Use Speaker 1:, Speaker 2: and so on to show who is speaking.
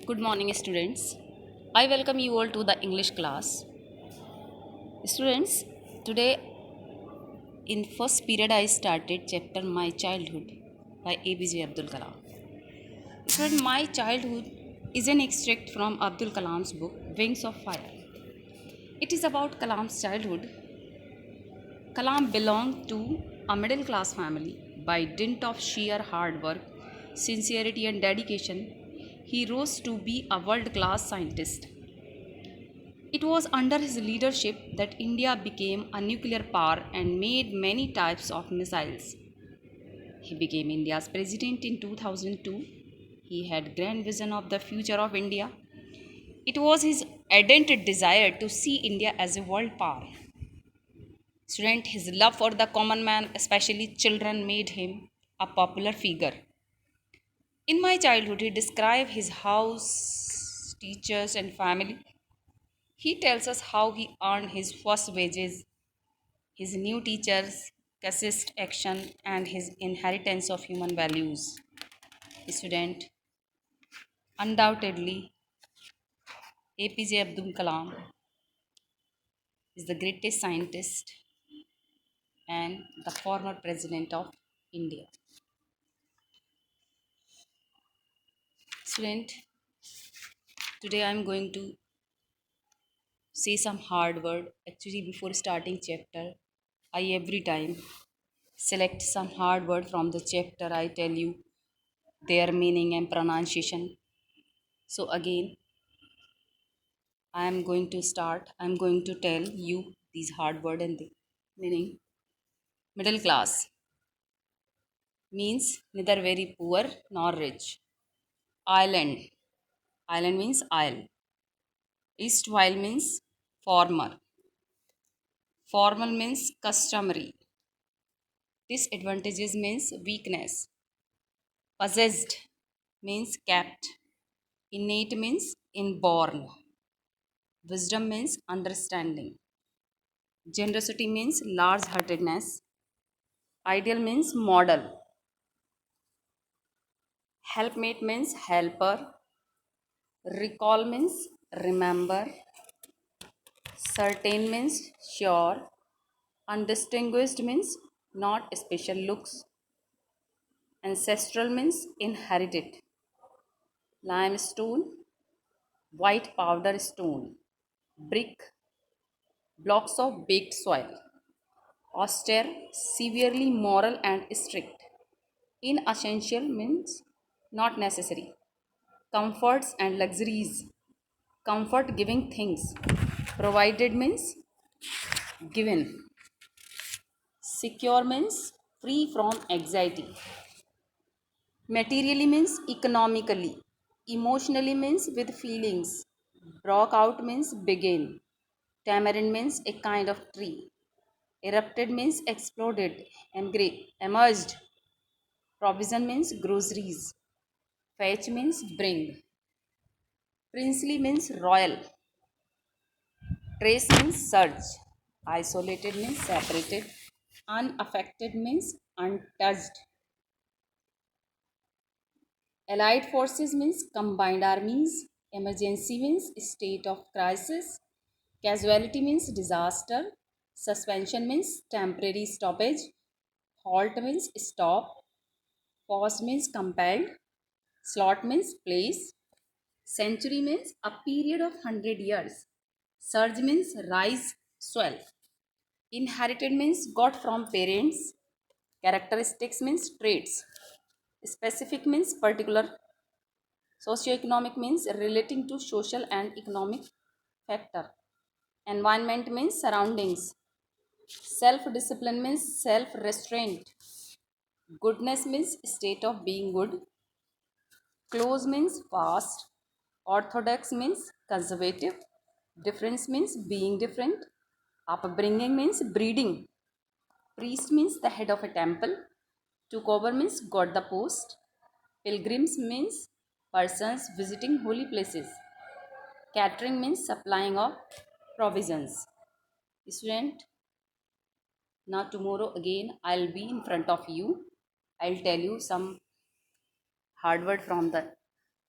Speaker 1: Good morning, students. I welcome you all to the English class. Students, today in first period I started chapter My Childhood by APJ Abdul Kalam. Student, My Childhood is an extract from Abdul Kalam's book Wings of Fire. It is about Kalam's childhood. Kalam belonged to a middle class family. By dint of sheer hard work, sincerity, and dedication, he rose to be a world class scientist. It was under his leadership that India became a nuclear power and made many types of missiles. He became India's president in 2002. He had grand vision of the future of India. It was his ardent desire to see India as a world power. Student, his love for the common man, especially children, made him a popular figure. In my childhood, he described his house, teachers, and family. He tells us how he earned his first wages, his new teachers, caste action, and his inheritance of human values. Student, undoubtedly, APJ Abdul Kalam is the greatest scientist and the former president of India. Student, today I am going to say some hard word. Actually, before starting chapter, I every time select some hard word from the chapter. I tell you their meaning and pronunciation. So again, I am going to start. I am going to tell you these hard word and the meaning. Middle class means neither very poor nor rich. Island. Island means isle. East while means former. Formal means customary. Disadvantages means weakness. Possessed means kept. Innate means inborn. Wisdom means understanding. Generosity means large heartedness. Ideal means model. Helpmate means helper. Recall means remember. Certain means sure. Undistinguished means not special looks. Ancestral means inherited. Limestone, white powder stone. Brick, blocks of baked soil. Austere, severely moral and strict. Inessential means not necessary. Comforts and luxuries. Comfort giving things. Provided means given. Secure means free from anxiety. Materially means economically. Emotionally means with feelings. Broke out means begin. Tamarind means a kind of tree. Erupted means exploded, emerged. Provision means groceries. Fetch means bring. Princely means royal. Trace means search. Isolated means separated. Unaffected means untouched. Allied forces means combined armies. Emergency means state of crisis. Casualty means disaster. Suspension means temporary stoppage. Halt means stop. Pause means compelled. Slot means place. Century means a period of 100 years. Surge means rise, swell. Inherited means got from parents. Characteristics means traits. Specific means particular. Socioeconomic means relating to social and economic factor. Environment means surroundings. Self discipline means self restraint. Goodness means state of being good. Close means fast. Orthodox means conservative. Difference means being different. Upbringing means breeding. Priest means the head of a temple. Took over means got the post. Pilgrims means persons visiting holy places. Catering means supplying of provisions. Student, now tomorrow again I'll be in front of you. I'll tell you some hard word from the